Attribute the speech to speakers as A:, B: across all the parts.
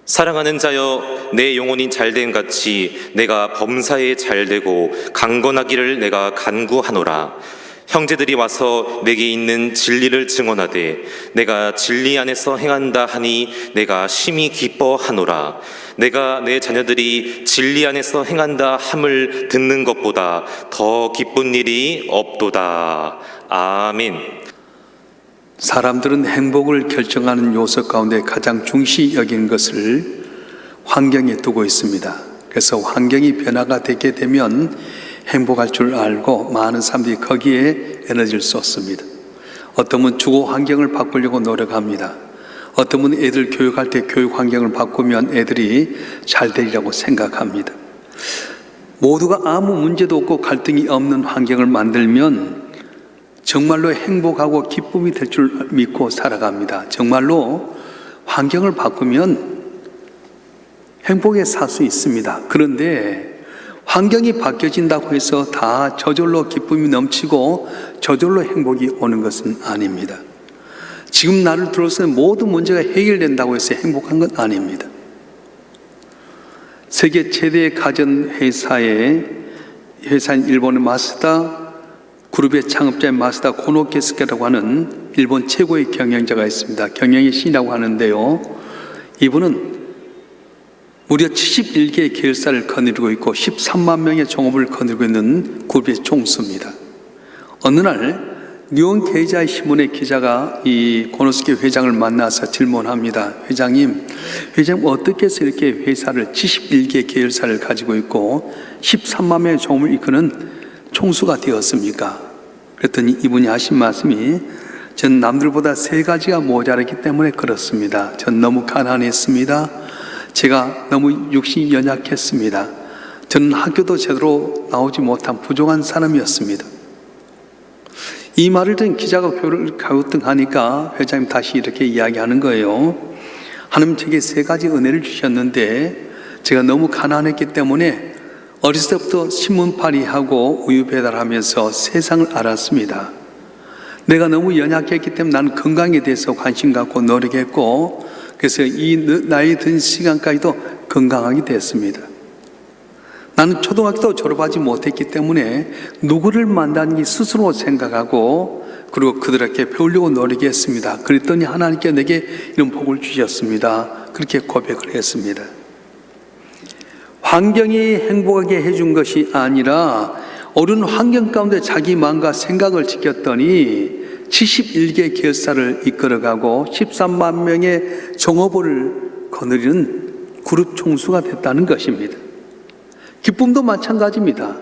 A: 사랑하는 자여, 내 영혼이 잘됨 같이 내가 범사에 잘되고 강건하기를 내가 간구하노라. 형제들이 와서 내게 있는 진리를 증언하되 내가 진리 안에서 행한다 하니 내가 심히 기뻐하노라. 내가 내 자녀들이 진리 안에서 행한다 함을 듣는 것보다 더 기쁜 일이 없도다. 아멘.
B: 사람들은 행복을 결정하는 요소 가운데 가장 중시 여기는 것을 환경에 두고 있습니다. 그래서 환경이 변화가 되게 되면 행복할 줄 알고 많은 사람들이 거기에 에너지를 쏟습니다. 어떤 분은 주거 환경을 바꾸려고 노력합니다. 어떤 분은 애들 교육할 때 교육 환경을 바꾸면 애들이 잘 되리라고 생각합니다. 모두가 아무 문제도 없고 갈등이 없는 환경을 만들면 정말로 행복하고 기쁨이 될 줄 믿고 살아갑니다. 정말로 환경을 바꾸면 행복에 살 수 있습니다. 그런데 환경이 바뀌어진다고 해서 다 저절로 기쁨이 넘치고 저절로 행복이 오는 것은 아닙니다. 지금 나를 들어서는 모든 문제가 해결된다고 해서 행복한 건 아닙니다. 세계 최대의 가전회사인 일본의 마쓰다 그룹의 창업자인 마쓰다 고노케스케라고 하는 일본 최고의 경영자가 있습니다. 경영의 신이라고 하는데요, 이분은 무려 71개의 계열사를 거느리고 있고 13만 명의 종업을 거느리고 있는 그룹의 총수입니다. 어느 날 니혼 게이자의 신문의 기자가 이 고노스케 회장을 만나서 질문합니다. 회장님 어떻게 해서 이렇게 회사를 71개 계열사를 가지고 있고 13만 명의 종업을 이끄는 총수가 되었습니까? 그랬더니 이분이 하신 말씀이, 전 남들보다 3가지가 모자라기 때문에 그렇습니다. 전 너무 가난했습니다. 제가 너무 육신이 연약했습니다. 저는 학교도 제대로 나오지 못한 부족한 사람이었습니다. 이 말을 듣는 기자가 갸우뚱하니까 회장님 다시 이렇게 이야기하는 거예요. 하나님 제게 3가지 은혜를 주셨는데 제가 너무 가난했기 때문에 어렸을 때부터 신문팔이하고 우유 배달하면서 세상을 알았습니다. 내가 너무 연약했기 때문에 나는 건강에 대해서 관심 갖고 노력했고, 그래서 이 나이 든 시간까지도 건강하게 됐습니다. 나는 초등학교도 졸업하지 못했기 때문에 누구를 만나는지 스스로 생각하고 그리고 그들에게 배우려고 노력했습니다. 그랬더니 하나님께 내게 이런 복을 주셨습니다. 그렇게 고백을 했습니다. 환경이 행복하게 해준 것이 아니라 어려운 환경 가운데 자기 마음과 생각을 지켰더니 71개 계열사를 이끌어가고 13만 명의 종업원을 거느리는 그룹 총수가 됐다는 것입니다. 기쁨도 마찬가지입니다.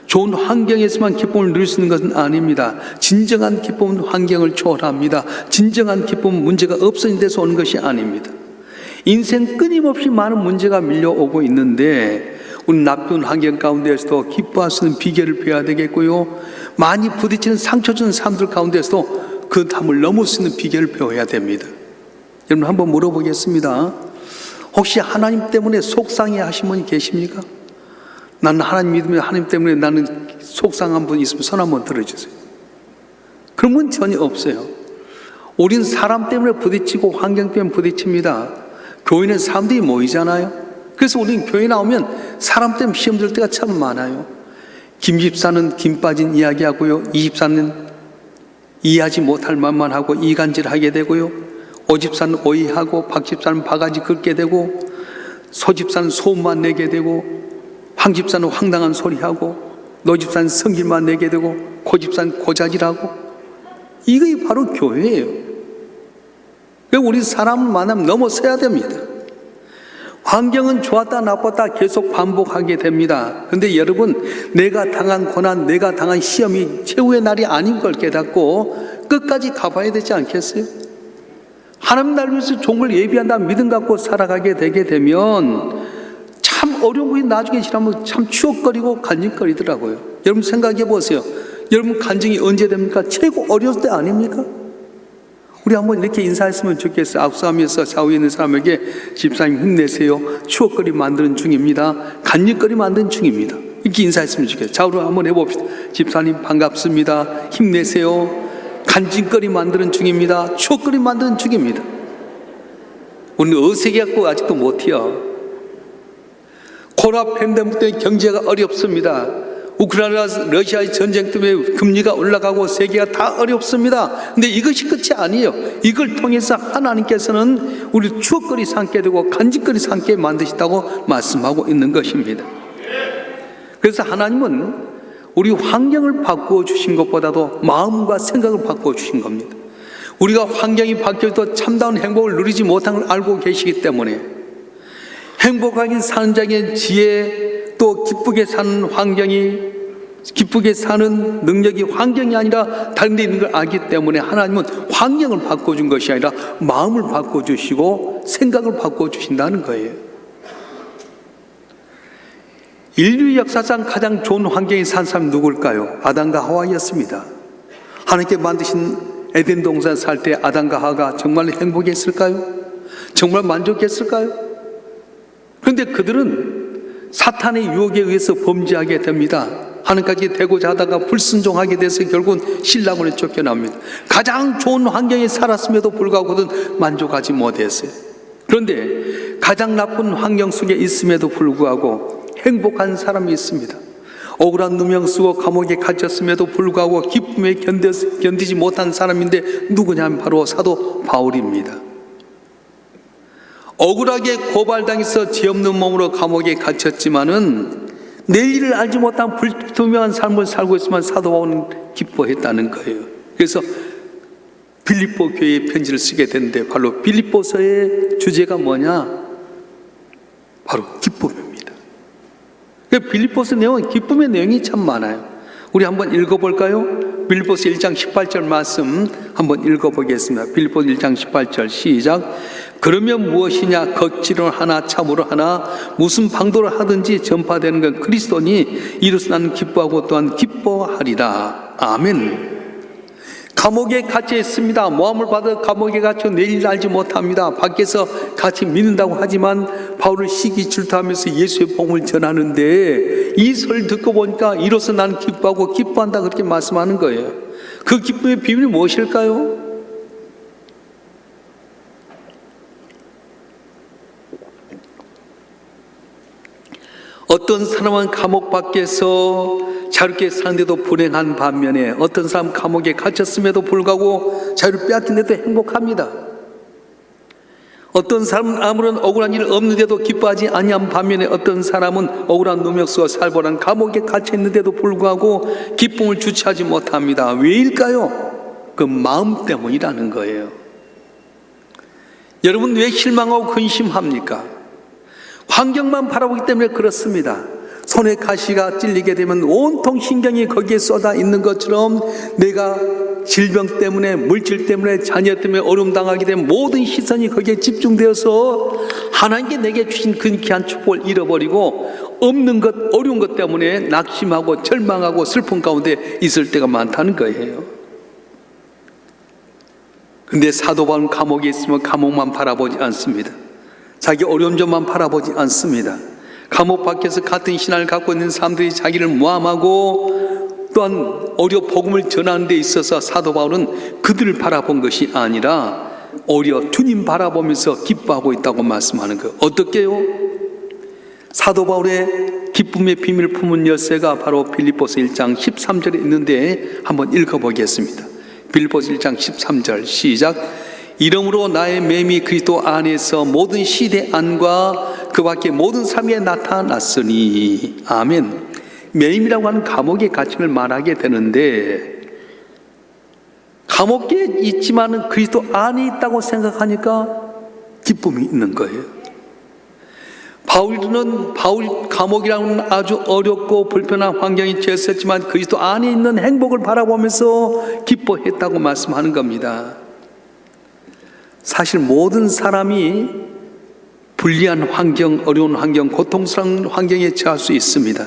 B: 좋은 환경에서만 기쁨을 누릴 수 있는 것은 아닙니다. 진정한 기쁨은 환경을 초월합니다. 진정한 기쁨은 문제가 없어진 데서 오는 것이 아닙니다. 인생 끊임없이 많은 문제가 밀려오고 있는데 우리 나쁜 환경 가운데서도 기뻐할 수 있는 비결을 배워야 되겠고요, 많이 부딪히는 상처 주는 사람들 가운데서도 그 담을 넘을 수 있는 비결을 배워야 됩니다. 여러분 한번 물어보겠습니다. 혹시 하나님 때문에 속상해 하신 분이 계십니까? 나는 하나님 믿으면 하나님 때문에 나는 속상한 분 있으면 손 한번 들어주세요. 그런 분 전혀 없어요. 우린 사람 때문에 부딪히고 환경 때문에 부딪힙니다. 교회는 사람들이 모이잖아요. 그래서 우리는 교회 나오면 사람 때문에 시험 들 때가 참 많아요. 김 집사는 김 빠진 이야기하고요, 이 집사는 이해하지 못할 말만 하고 이간질하게 되고요, 오 집사는 오해하고 박 집사는 바가지 긁게 되고 소 집사는 소음만 내게 되고 황 집사는 황당한 소리하고 노 집사는 성질만 내게 되고 고 집사는 고자질하고, 이게 바로 교회예요. 우리 사람을 만나면 넘어서야 됩니다. 환경은 좋았다 나빴다 계속 반복하게 됩니다. 그런데 여러분, 내가 당한 고난, 내가 당한 시험이 최후의 날이 아닌 걸 깨닫고 끝까지 가봐야 되지 않겠어요? 하나님 나를 위해서 좋은 걸 예비한다 믿음 갖고 살아가게 되게 되면 참 어려운 것이 나중에 지나면 참 추억거리고 간증거리더라고요. 여러분 생각해 보세요. 여러분 간증이 언제 됩니까? 최고 어려울 때 아닙니까? 우리 한번 이렇게 인사했으면 좋겠어요. 악수하면서 좌우에 있는 사람에게 집사님 힘내세요, 추억거리 만드는 중입니다, 간증거리 만드는 중입니다, 이렇게 인사했으면 좋겠어요. 좌우로 한번 해봅시다. 집사님 반갑습니다, 힘내세요, 간증거리 만드는 중입니다, 추억거리 만드는 중입니다. 우리는 어색해갖고 아직도 못해요. 코로나 팬데믹 때문에 경제가 어렵습니다. 우크라이나 러시아의 전쟁 때문에 금리가 올라가고 세계가 다 어렵습니다. 근데 이것이 끝이 아니에요. 이걸 통해서 하나님께서는 우리 추억거리 삼게 되고 간직거리 삼게 만드시다고 말씀하고 있는 것입니다. 그래서 하나님은 우리 환경을 바꾸어 주신 것보다도 마음과 생각을 바꾸어 주신 겁니다. 우리가 환경이 바뀌어도 참다운 행복을 누리지 못한 걸 알고 계시기 때문에 행복하게 사는 자의 지혜, 또 기쁘게 사는 환경이, 기쁘게 사는 능력이 환경이 아니라 다른 데 있는 걸 알기 때문에 하나님은 환경을 바꿔준 것이 아니라 마음을 바꿔주시고 생각을 바꿔주신다는 거예요. 인류 역사상 가장 좋은 환경에 산 사람이 누굴까요? 아담과 하와였습니다. 하나님께 만드신 에덴 동산 살 때 아담과 하와가 정말 행복했을까요? 정말 만족했을까요? 그런데 그들은 사탄의 유혹에 의해서 범죄하게 됩니다. 하나님까지 되고자 하다가 불순종하게 돼서 결국은 신랑으로 쫓겨납니다. 가장 좋은 환경에 살았음에도 불구하고 그들은 만족하지 못했어요. 그런데 가장 나쁜 환경 속에 있음에도 불구하고 행복한 사람이 있습니다. 억울한 누명 쓰고 감옥에 갇혔음에도 불구하고 기쁨에 견디지 못한 사람인데 누구냐면 바로 사도 바울입니다. 억울하게 고발당해서 죄 없는 몸으로 감옥에 갇혔지만은 내일을 알지 못한 불투명한 삶을 살고 있지만 사도 바울은 기뻐했다는 거예요. 그래서 빌립보 교회에 편지를 쓰게 됐는데 바로 빌립보서의 주제가 뭐냐? 바로 기쁨입니다. 빌립보서 내용은 기쁨의 내용이 참 많아요. 우리 한번 읽어볼까요? 빌립보서 1장 18절 말씀 한번 읽어보겠습니다. 빌립보서 1장 18절 시작. 그러면 무엇이냐? 겉지로 하나 참으로 하나 무슨 방도를 하든지 전파되는 건 그리스도니 이로써 나는 기뻐하고 또한 기뻐하리라. 아멘. 감옥에 갇혀 있습니다. 모함을 받아 감옥에 갇혀 내일 알지 못합니다. 밖에서 같이 믿는다고 하지만 바울을 시기 질투하면서 예수의 복음을 전하는데 이 소리를 듣고 보니까 이로써 나는 기뻐하고 기뻐한다 그렇게 말씀하는 거예요. 그 기쁨의 비밀이 무엇일까요? 어떤 사람은 감옥 밖에서 자유롭게 사는데도 불행한 반면에 어떤 사람 감옥에 갇혔음에도 불구하고 자유를 빼앗긴데도 행복합니다. 어떤 사람은 아무런 억울한 일 없는데도 기뻐하지 아니한 반면에 어떤 사람은 억울한 누명쓰고 살벌한 감옥에 갇혀 있는데도 불구하고 기쁨을 주체하지 못합니다. 왜일까요? 그 마음 때문이라는 거예요. 여러분 왜 실망하고 근심합니까? 환경만 바라보기 때문에 그렇습니다. 손에 가시가 찔리게 되면 온통 신경이 거기에 쏟아 있는 것처럼 내가 질병 때문에 물질 때문에 자녀 때문에 어려움 당하게 되면 모든 시선이 거기에 집중되어서 하나님께 내게 주신 그 귀한 축복을 잃어버리고 없는 것 어려운 것 때문에 낙심하고 절망하고 슬픔 가운데 있을 때가 많다는 거예요. 근데 사도 바울은 감옥에 있으면 감옥만 바라보지 않습니다. 자기 어려운 점만 바라보지 않습니다. 감옥 밖에서 같은 신앙을 갖고 있는 사람들이 자기를 모함하고 또한 오히려 복음을 전하는 데 있어서 사도 바울은 그들을 바라본 것이 아니라 오히려 주님 바라보면서 기뻐하고 있다고 말씀하는 거예요. 어떻게요? 사도 바울의 기쁨의 비밀을 품은 열쇠가 바로 빌립보서 1장 13절에 있는데 한번 읽어보겠습니다. 빌립보서 1장 13절 시작. 이러므로 나의 맴이 그리스도 안에서 모든 시대 안과 그 밖에 모든 삶에 나타났으니. 아멘. 맴이라고 하는 감옥의 갇힘을 말하게 되는데 감옥에 있지만은 그리스도 안에 있다고 생각하니까 기쁨이 있는 거예요. 바울 감옥이라는 아주 어렵고 불편한 환경이 처했지만 그리스도 안에 있는 행복을 바라보면서 기뻐했다고 말씀하는 겁니다. 사실 모든 사람이 불리한 환경, 어려운 환경, 고통스러운 환경에 처할 수 있습니다.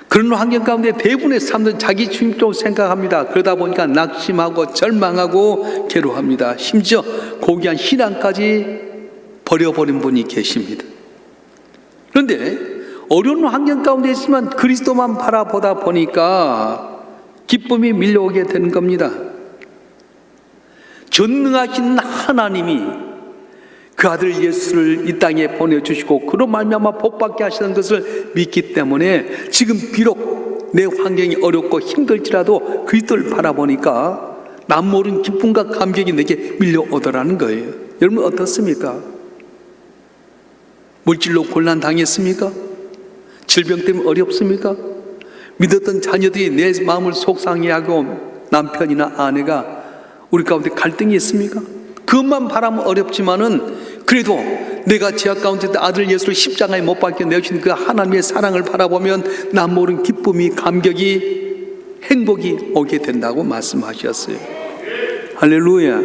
B: 그런 환경 가운데 대부분의 사람들은 자기 주인적으로 생각합니다. 그러다 보니까 낙심하고 절망하고 괴로워합니다. 심지어 고귀한 신앙까지 버려버린 분이 계십니다. 그런데 어려운 환경 가운데 있지만 그리스도만 바라보다 보니까 기쁨이 밀려오게 되는 겁니다. 전능하신 하나님이 그 아들 예수를 이 땅에 보내주시고 그로 말미암아 복받게 하시는 것을 믿기 때문에 지금 비록 내 환경이 어렵고 힘들지라도 그리스도를 바라보니까 남 모르는 기쁨과 감격이 내게 밀려오더라는 거예요. 여러분 어떻습니까? 물질로 곤란 당했습니까? 질병 때문에 어렵습니까? 믿었던 자녀들이 내 마음을 속상해하고 남편이나 아내가 우리 가운데 갈등이 있습니까? 그것만 바라면 어렵지만은 그래도 내가 제약 가운데 아들 예수를 십자가에 못 박혀 내주신 그 하나님의 사랑을 바라보면 남 모르는 기쁨이, 감격이, 행복이 오게 된다고 말씀하셨어요. 할렐루야.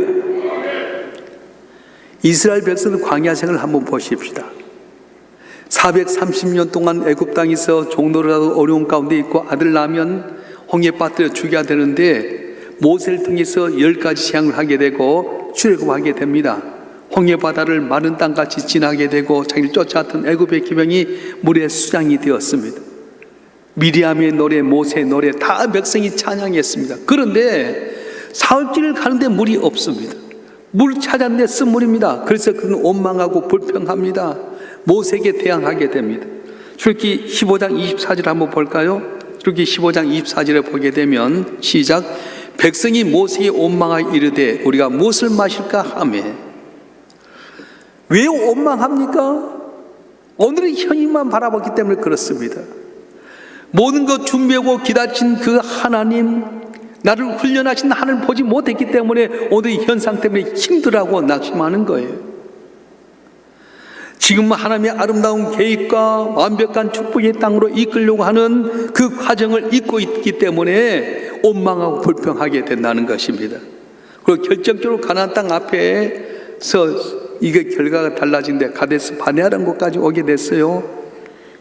B: 이스라엘 백성들 광야 생활을 한번 보십시다. 430년 동안 애굽 땅에서 종노를 하도 어려운 가운데 있고 아들 낳으면 홍해 빠뜨려 죽여야 되는데 모세를 통해서 10가지 재앙을 하게 되고 출애굽하게 됩니다. 홍해 바다를 마른 땅같이 지나게 되고 자기를 쫓아왔던 애굽의 기병이 물에 수장이 되었습니다. 미리암의 노래, 모세의 노래 다 백성이 찬양했습니다. 그런데 사흘길을 가는데 물이 없습니다. 물 찾았는데 쓴물입니다. 그래서 그는 원망하고 불평합니다. 모세에게 대항하게 됩니다. 출애굽기 15장 24절 한번 볼까요? 출애굽기 15장 24절에 보게 되면 시작. 백성이 모세에게 원망하여 이르되 우리가 무엇을 마실까 하며. 왜 원망합니까? 오늘의 현실만 바라봤기 때문에 그렇습니다. 모든 것 준비하고 기다린 그 하나님, 나를 훈련하신 하나님을 보지 못했기 때문에 오늘의 현상 때문에 힘들어하고 낙심하는 거예요. 지금 하나님의 아름다운 계획과 완벽한 축복의 땅으로 이끌려고 하는 그 과정을 잊고 있기 때문에 원망하고 불평하게 된다는 것입니다. 그리고 결정적으로 가나안 땅 앞에서 이게 결과가 달라진데 가데스 바네아라는 곳까지 오게 됐어요.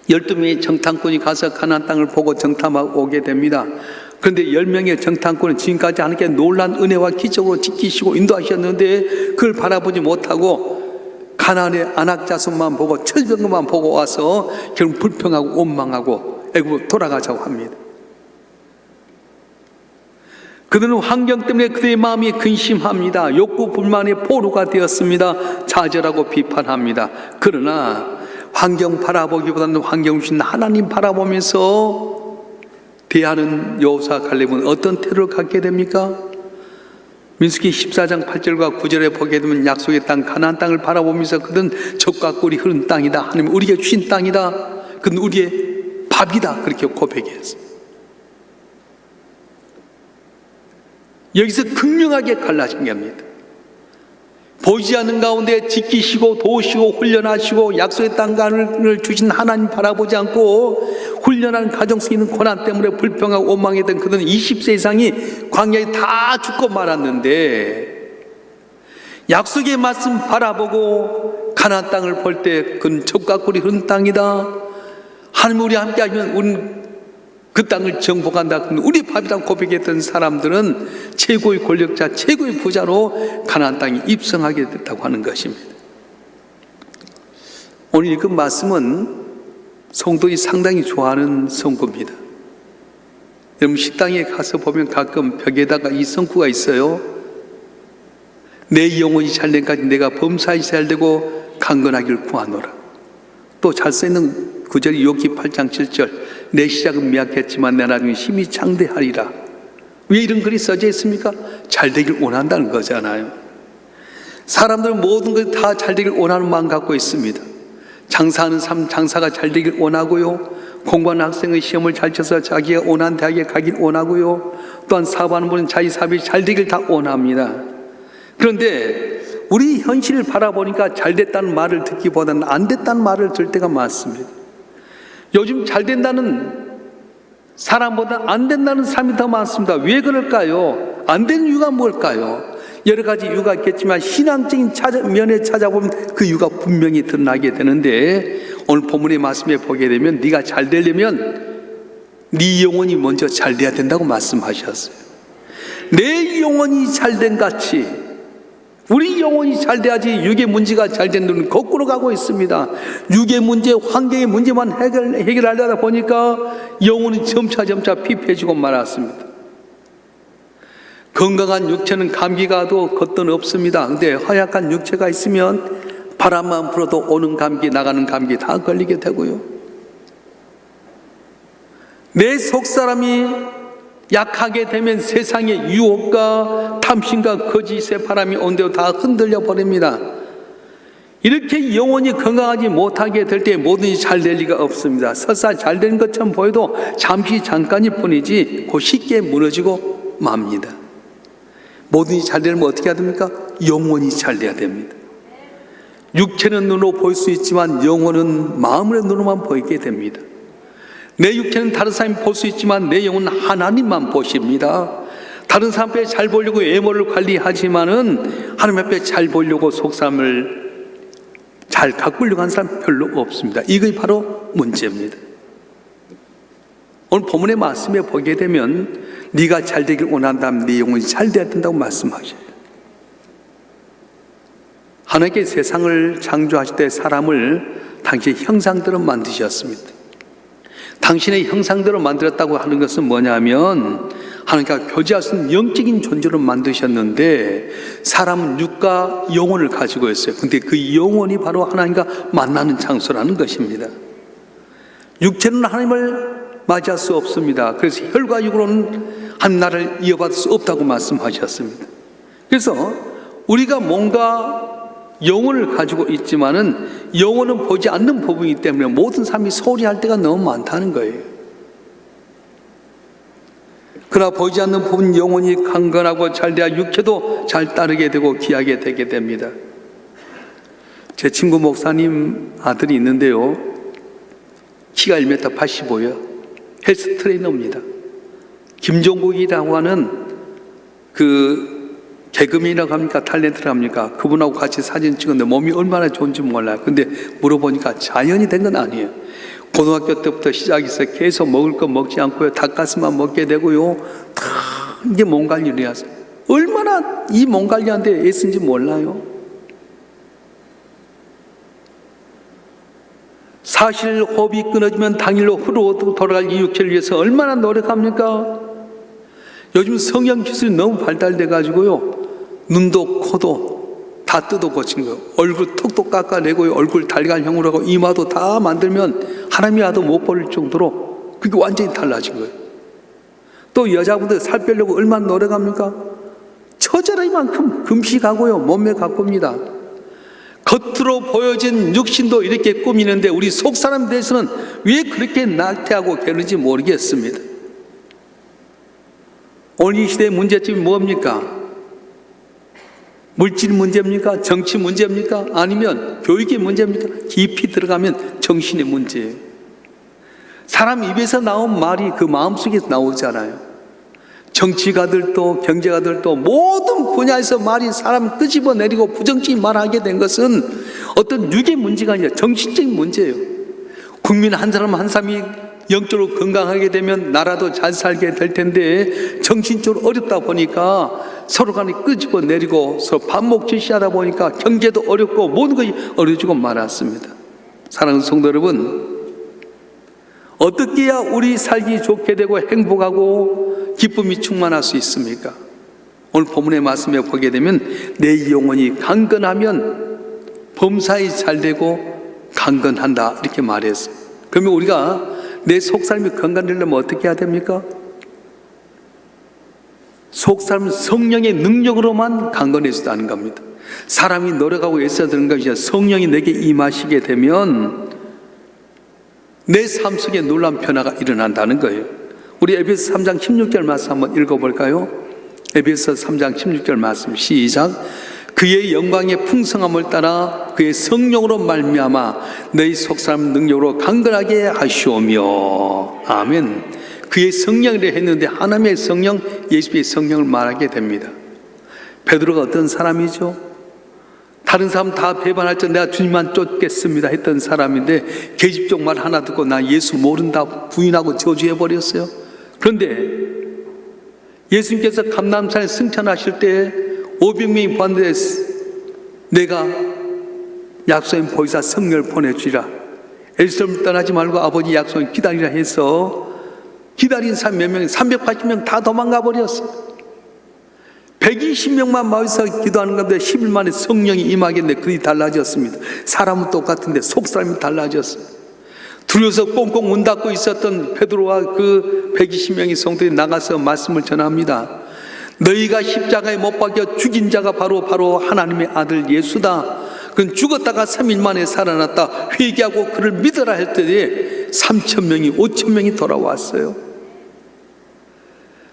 B: 12명의 정탐꾼이 가서 가나안 땅을 보고 정탐하고 오게 됩니다. 그런데 10명의 정탐꾼은 지금까지 하나님께 놀란 은혜와 기적으로 지키시고 인도하셨는데 그걸 바라보지 못하고 가나안의 안악자손만 보고 철병것만 보고 와서 결국 불평하고 원망하고 애굽으로 돌아가자고 합니다. 그들은 환경 때문에 그들의 마음이 근심합니다. 욕구 불만의 포로가 되었습니다. 좌절하고 비판합니다. 그러나 환경 바라보기보다는 환경 주신 하나님 바라보면서 대하는 여호수아 갈렙은 어떤 태도를 갖게 됩니까? 민수기 14장 8절과 9절에 보게 되면 약속의 땅 가나안 땅을 바라보면서 그들은 젖과 꿀이 흐른 땅이다. 하나님 우리에게 주신 땅이다. 그는 우리의 밥이다. 그렇게 고백했습니다. 여기서 극명하게 갈라진 겁니다. 보이지 않는 가운데 지키시고 도우시고 훈련하시고 약속의 땅을 주신 하나님 바라보지 않고 훈련하는 가정 속에 있는 고난 때문에 불평하고 원망했던 그들은 20세 이상이 광야에 다 죽고 말았는데 약속의 말씀 바라보고 가나안 땅을 볼 때 그는 젖과 꿀이 흐른 땅이다. 하나님 우리 함께 하면 우리는 그 땅을 정복한다. 우리 밥이라고 고백했던 사람들은 최고의 권력자, 최고의 부자로 가나안 땅에 입성하게 됐다고 하는 것입니다. 오늘 읽은 말씀은 성도들이 상당히 좋아하는 성구입니다. 여러분 식당에 가서 보면 가끔 벽에다가 이 성구가 있어요. 내 영혼이 잘된까지 내가 범사에 잘되고 강건하기를 구하노라. 또 잘 써있는 구절이 욥기 8장 7절. 내 시작은 미약했지만 내 나중에 힘이 장대하리라. 왜 이런 글이 써져 있습니까? 잘되길 원한다는 거잖아요. 사람들은 모든 것이 다 잘되길 원하는 마음 갖고 있습니다. 장사하는 사람 장사가 잘되길 원하고요. 공부하는 학생의 시험을 잘 쳐서 자기가 원하는 대학에 가길 원하고요. 또한 사업하는 분은 자기 사업이 잘되길 다 원합니다. 그런데 우리 현실을 바라보니까 잘됐다는 말을 듣기보다는 안 됐다는 말을 들을 때가 많습니다. 요즘 잘 된다는 사람보다 안 된다는 사람이 더 많습니다. 왜 그럴까요? 안 되는 이유가 뭘까요? 여러 가지 이유가 있겠지만 신앙적인 면에 찾아보면 그 이유가 분명히 드러나게 되는데 오늘 본문의 말씀에 보게 되면 네가 잘 되려면 네 영혼이 먼저 잘 돼야 된다고 말씀하셨어요. 내 영혼이 잘된 같이 우리 영혼이 잘 돼야지 육의 문제가 잘 된 눈은 거꾸로 가고 있습니다. 육의 문제, 환경의 문제만 해결하려다 보니까 영혼은 점차 피폐해지고 말았습니다. 건강한 육체는 감기가 와도 겉돈 없습니다. 근데 허약한 육체가 있으면 바람만 불어도 오는 감기 나가는 감기 다 걸리게 되고요. 내 속사람이 약하게 되면 세상의 유혹과 탐심과 거짓의 바람이 온데도 다 흔들려 버립니다. 이렇게 영혼이 건강하지 못하게 될 때 뭐든지 잘 될 리가 없습니다. 설사 잘 된 것처럼 보여도 잠시 잠깐일 뿐이지 곧 쉽게 무너지고 맙니다. 뭐든지 잘 되려면 어떻게 해야 됩니까? 영혼이 잘 돼야 됩니다. 육체는 눈으로 볼 수 있지만 영혼은 마음의 눈으로만 보이게 됩니다. 내 육체는 다른 사람이 볼 수 있지만 내 영혼은 하나님만 보십니다. 다른 사람 앞에 잘 보려고 외모를 관리하지만은 하나님 앞에 잘 보려고 속사람을 잘 가꾸려고 하는 사람 별로 없습니다. 이것이 바로 문제입니다. 오늘 본문의 말씀에 보게 되면 네가 잘 되길 원한다면 네 영혼이 잘 돼야 된다고 말씀하셔요. 하나님께 세상을 창조하실 때 사람을 당신의 형상대로 만드셨습니다. 당신의 형상대로 만들었다고 하는 것은 뭐냐면 하나님과 교제할 수 있는 영적인 존재로 만드셨는데 사람은 육과 영혼을 가지고 있어요. 근데 그 영혼이 바로 하나님과 만나는 장소라는 것입니다. 육체는 하나님을 맞이할 수 없습니다. 그래서 혈과 육으로는 한 나라를 이어받을 수 없다고 말씀하셨습니다. 그래서 우리가 뭔가 영혼을 가지고 있지만은 영혼은 보지 않는 부분이기 때문에 모든 사람이 소홀히 할 때가 너무 많다는 거예요. 그러나 보이지 않는 부분 영혼이 강건하고 잘 돼야 육체도 잘 따르게 되고 귀하게 되게 됩니다. 제 친구 목사님 아들이 있는데요, 키가 1m 85요 헬스 트레이너입니다. 김종국이라고 하는 그 개그맨이라고 합니까? 탤런트라고 합니까? 그분하고 같이 사진 찍었는데 몸이 얼마나 좋은지 몰라요. 근데 물어보니까 자연이 된 건 아니에요. 고등학교 때부터 시작해서 계속 먹을 거 먹지 않고요, 닭가슴만 먹게 되고요, 다 이게 몸 관리를 해서 얼마나 이 몸 관리하는데 애쓴지 몰라요. 사실 호흡이 끊어지면 당일로 흐르고 돌아갈 이 육체를 위해서 얼마나 노력합니까? 요즘 성형 기술이 너무 발달돼 가지고요, 눈도 코도 다 뜯어 고친 거예요. 얼굴 턱도 깎아내고요, 얼굴 달걀형으로 하고 이마도 다 만들면 하나님이 와도 못 볼 정도로 그게 완전히 달라진 거예요. 또 여자분들 살 빼려고 얼마나 노력합니까? 처절하기만큼 금식하고요, 몸매 가꿉니다. 겉으로 보여진 육신도 이렇게 꾸미는데 우리 속 사람 대해서는 왜 그렇게 낙태하고 게으른지 모르겠습니다. 오늘 이 시대의 문제점이 뭡니까? 물질 문제입니까? 정치 문제입니까? 아니면 교육의 문제입니까? 깊이 들어가면 정신의 문제예요. 사람 입에서 나온 말이 그 마음속에서 나오잖아요. 정치가들도 경제가들도 모든 분야에서 말이 사람 끄집어내리고 부정적인 말하게 된 것은 어떤 육의 문제가 아니라 정신적인 문제예요. 국민 한 사람 한 사람이 영적으로 건강하게 되면 나라도 잘 살게 될 텐데 정신적으로 어렵다 보니까 서로 간에 끄집어내리고 서로 반목질시하다 보니까 경제도 어렵고 모든 것이 어려지고 말았습니다. 사랑하는 성도 여러분, 어떻게 해야 우리 살기 좋게 되고 행복하고 기쁨이 충만할 수 있습니까? 오늘 본문의 말씀에 보게 되면 내 영혼이 강건하면 범사에 잘 되고 강건한다 이렇게 말했어요. 그러면 우리가 내 속사람이 건강되려면 어떻게 해야 됩니까? 속사람 성령의 능력으로만 강건해지다는 겁니다. 사람이 노력하고 애써야 되는 것이 아니라 성령이 내게 임하시게 되면 내 삶 속에 놀라운 변화가 일어난다는 거예요. 우리 에베소 3장 16절 말씀 한번 읽어볼까요? 에베소 3장 16절 말씀 시작. 그의 영광의 풍성함을 따라 그의 성령으로 말미암아 너희 속사람 능력으로 강건하게 하시오며. 아멘. 그의 성령이라 했는데 하나님의 성령, 예수의 성령을 말하게 됩니다. 베드로가 어떤 사람이죠? 다른 사람 다 배반할 때 내가 주님만 쫓겠습니다 했던 사람인데 계집종 말 하나 듣고 나 예수 모른다 부인하고 저주해버렸어요. 그런데 예수님께서 감람산에 승천하실 때 500명이 봤는데 내가 약속인 보이사 성령을 보내주리라, 에루살렘을 떠나지 말고 아버지 약속을 기다리라 해서 기다린 사람 몇 명이 380명 다 도망가 버렸어요. 120명만 모여서 기도하는 가운데 10일 만에 성령이 임하겠는데 그리 달라졌습니다. 사람은 똑같은데 속사람이 달라졌어요. 두려워서 꽁꽁 문 닫고 있었던 베드로와 그 120명의 성도들이 나가서 말씀을 전합니다. 너희가 십자가에 못 박혀 죽인 자가 바로 하나님의 아들 예수다. 그는 죽었다가 3일 만에 살아났다. 회개하고 그를 믿어라 할 때에 3,000명이 5,000명이 돌아왔어요.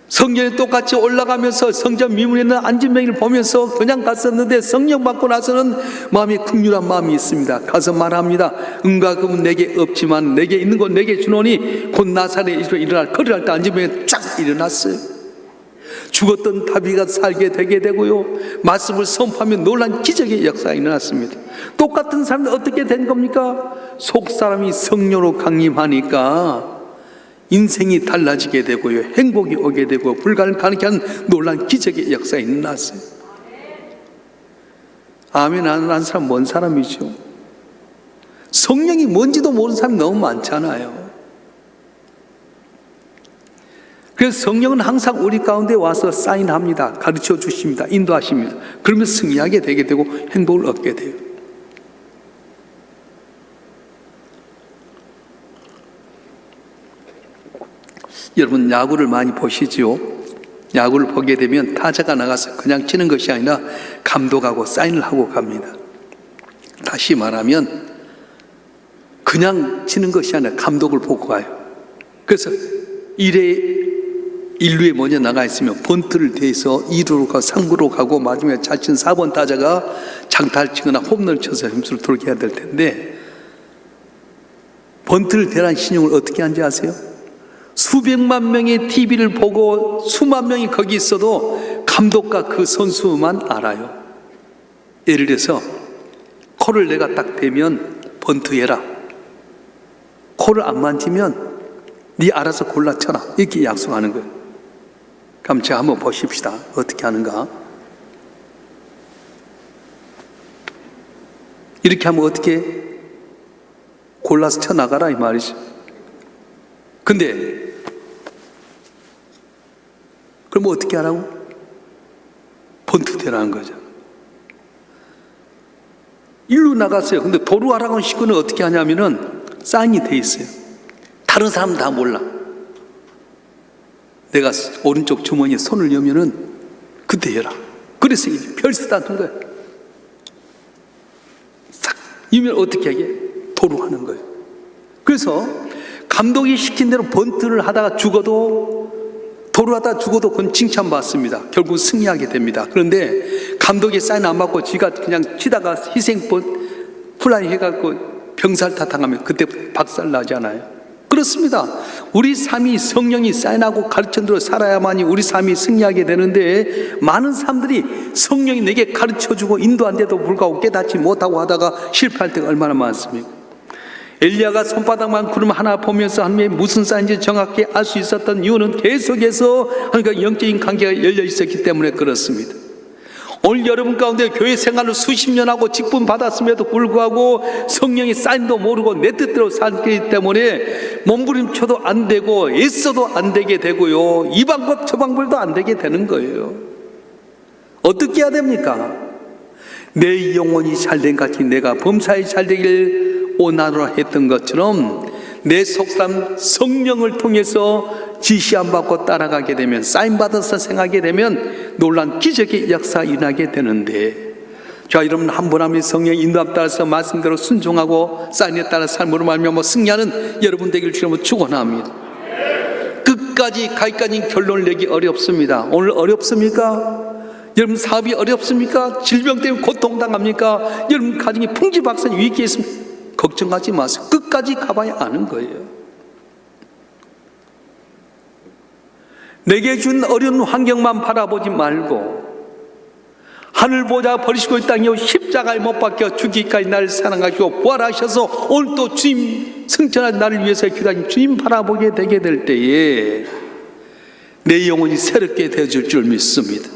B: 성전에 똑같이 올라가면서 성전 미문에 있는 안진뱅이를 보면서 그냥 갔었는데 성령 받고 나서는 마음이 긍휼한 마음이 있습니다. 가서 말합니다. 은과 금은 내게 없지만 내게 있는 것 내게 주노니 곧 나사렛에 일어나 걸으라 때 안진뱅이가 쫙 일어났어요. 죽었던 다비가 살게 되게 되고요, 말씀을 선포하며 놀란 기적의 역사가 일어났습니다. 똑같은 사람들 어떻게 된 겁니까? 속사람이 성령으로 강림하니까 인생이 달라지게 되고요, 행복이 오게 되고 불가능을 가능케 하는 놀란 기적의 역사가 일어났어요. 아멘 안 사람 뭔 사람이죠? 성령이 뭔지도 모르는 사람이 너무 많잖아요. 그래서 성령은 항상 우리 가운데 와서 사인합니다. 가르쳐 주십니다. 인도하십니다. 그러면 승리하게 되게 되고 행복을 얻게 돼요. 여러분 야구를 많이 보시죠? 야구를 보게 되면 타자가 나가서 그냥 치는 것이 아니라 감독하고 사인을 하고 갑니다. 다시 말하면 그냥 치는 것이 아니라 감독을 보고 가요. 그래서 1루에 먼저 나가 있으면 번트를 대서 2루로 가고 3루로 가고 마지막에 잘 친 4번 타자가 장타를 치거나 홈런을 쳐서 점수를 돌게 해야 될 텐데, 번트를 대란 신용을 어떻게 하는지 아세요? 수백만 명의 TV를 보고 수만 명이 거기 있어도 감독과 그 선수만 알아요. 예를 들어서 코를 내가 딱 대면 번트해라, 코를 안 만지면 네 알아서 골라 쳐라, 이렇게 약속하는 거예요. 그럼 제가 한번 보십시다. 어떻게 하는가? 이렇게 하면 어떻게 골라서 쳐나가라 이 말이죠. 근데 그럼 어떻게 하라고? 번트 대라는 거죠. 일루 나갔어요. 근데 도루하라고 하는 식구는 어떻게 하냐면은 사인이 돼 있어요. 다른 사람은 다 몰라. 내가 오른쪽 주머니에 손을 여면은 그때 해라. 그래서 별쓰다는 거예요. 싹 이면 어떻게 하게? 도루하는 거예요. 그래서 감독이 시킨 대로 번트를 하다가 죽어도, 도루하다 죽어도 그건 칭찬받습니다. 결국 승리하게 됩니다. 그런데 감독이 사인 안 받고 지가 그냥 치다가 희생번 플라이 해갖고 병살타당하면 그때 박살나잖아요. 그렇습니다. 우리 삶이 성령이 사인하고 가르친 대로 살아야만이 우리 삶이 승리하게 되는데, 많은 사람들이 성령이 내게 가르쳐주고 인도한데도 불구하고 깨닫지 못하고 하다가 실패할 때가 얼마나 많습니까? 엘리야가 손바닥만 구름 하나 보면서 하나님의 무슨 사인인지 정확히 알 수 있었던 이유는 계속해서 하나님과 영적인 관계가 열려 있었기 때문에 그렇습니다. 오늘 여러분 가운데 교회 생활을 수십 년 하고 직분 받았음에도 불구하고 성령의 사인도 모르고 내 뜻대로 살기 때문에 몸부림쳐도 안 되고 애써도 안 되게 되고요, 이 방법 저 방법도 안 되게 되는 거예요. 어떻게 해야 됩니까? 내 영혼이 잘된 같이 내가 범사에 잘되길 원하노라 했던 것처럼 내 속삼 성령을 통해서 지시 안 받고 따라가게 되면, 사인 받아서 생각하게 되면 놀란 기적의 역사 일어나게 되는데, 자, 여러분 한 분 한 분 성령 인도함 따라서 말씀대로 순종하고 사인에 따라 삶으로 말미암아 승리하는 여러분 되길 주님으로 축원합니다. 끝까지 가기까지 결론을 내기 어렵습니다. 오늘 어렵습니까? 여러분 사업이 어렵습니까? 질병 때문에 고통당합니까? 여러분 가정이 풍지박산 위기에 있습니까? 걱정하지 마세요. 끝까지 가봐야 아는 거예요. 내게 준 어려운 환경만 바라보지 말고 하늘 보자 버리시고 이 땅에 십자가에 못 박혀 죽기까지 나를 사랑하시고 부활하셔서 오늘 또 주님 승천한 나를 위해서 기다린 주님 바라보게 되게 될 때에 내 영혼이 새롭게 되어줄 줄 믿습니다.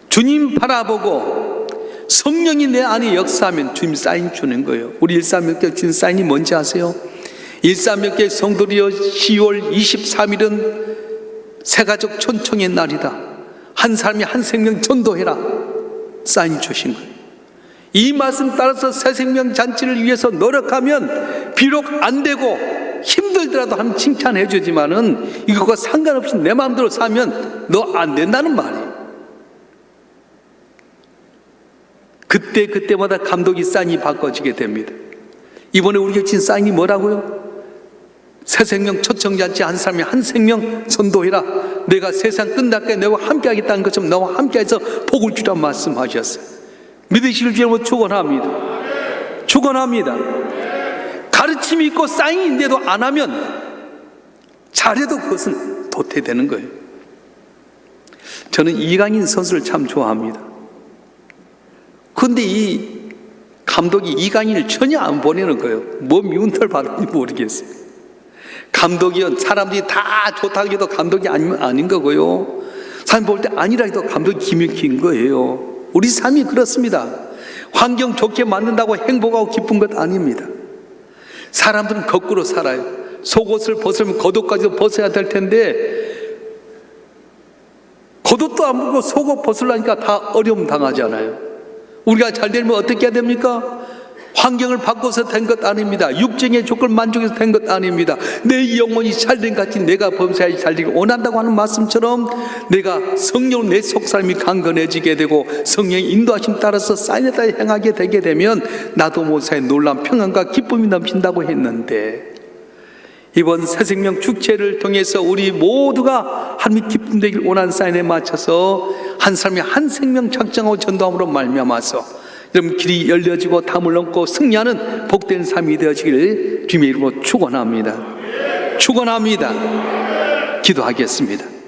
B: 주님 바라보고 성령이 내 안에 역사하면 주님 사인 주는 거예요. 우리 일사몇개 주는 사인이 뭔지 아세요? 일사몇개 성도리여 10월 23일은 새가족 천총의 날이다. 한 사람이 한 생명 전도해라 사인 주신 거예요. 이 말씀 따라서 새 생명 잔치를 위해서 노력하면 비록 안 되고 힘들더라도 한번 칭찬해 주지만은 이것과 상관없이 내 마음대로 사면 너 안 된다는 말이에요. 그때마다 감독이 사인이 바꿔지게 됩니다. 이번에 우리가 친 사인이 뭐라고요? 새 생명 초청잔치 한 사람이 한 생명 전도해라. 내가 세상 끝날까지 너와 함께 하겠다는 것처럼 너와 함께해서 복을 주라 말씀하셨어요. 믿으실 줄 알고 축원합니다. 축원합니다. 가르침이 있고 사인이 있는데도 안 하면 잘해도 그것은 도태되는 거예요. 저는 이강인 선수를 참 좋아합니다. 그런데 이 감독이 이강인을 전혀 안 보내는 거예요. 뭐 미운털 받는지 모르겠어요. 감독이요, 사람들이 다 좋다고 해도 감독이 아닌 거고요. 사람 볼 때 아니라 해도 감독이 기맥힌 거예요. 우리 삶이 그렇습니다. 환경 좋게 만든다고 행복하고 기쁜 것 아닙니다. 사람들은 거꾸로 살아요. 속옷을 벗으면 겉옷까지도 벗어야 될 텐데 겉옷도 안 벗고 속옷 벗으려니까 다 어려움 당하잖아요. 우리가 잘 되면 어떻게 해야 됩니까? 환경을 바꿔서 된 것 아닙니다. 육정의 조건 만족해서 된 것 아닙니다. 내 영혼이 잘된 같이 내가 범사에 잘되길 원한다고 하는 말씀처럼 내가 성령으로 내 속사람이 강건해지게 되고 성령의 인도하심 따라서 사인에 따라 행하게 되게 되면 나도 모사의 놀라운 평안과 기쁨이 넘친다고 했는데 이번 새생명 축제를 통해서 우리 모두가 하나님의 기쁨 되길 원하는 사인에 맞춰서 한 사람이 한 생명 작정하고 전도함으로 말미암아서 여러분 길이 열려지고 담을 넘고 승리하는 복된 삶이 되어지기를 주님의 이름으로 축원합니다. 축원합니다. 기도하겠습니다.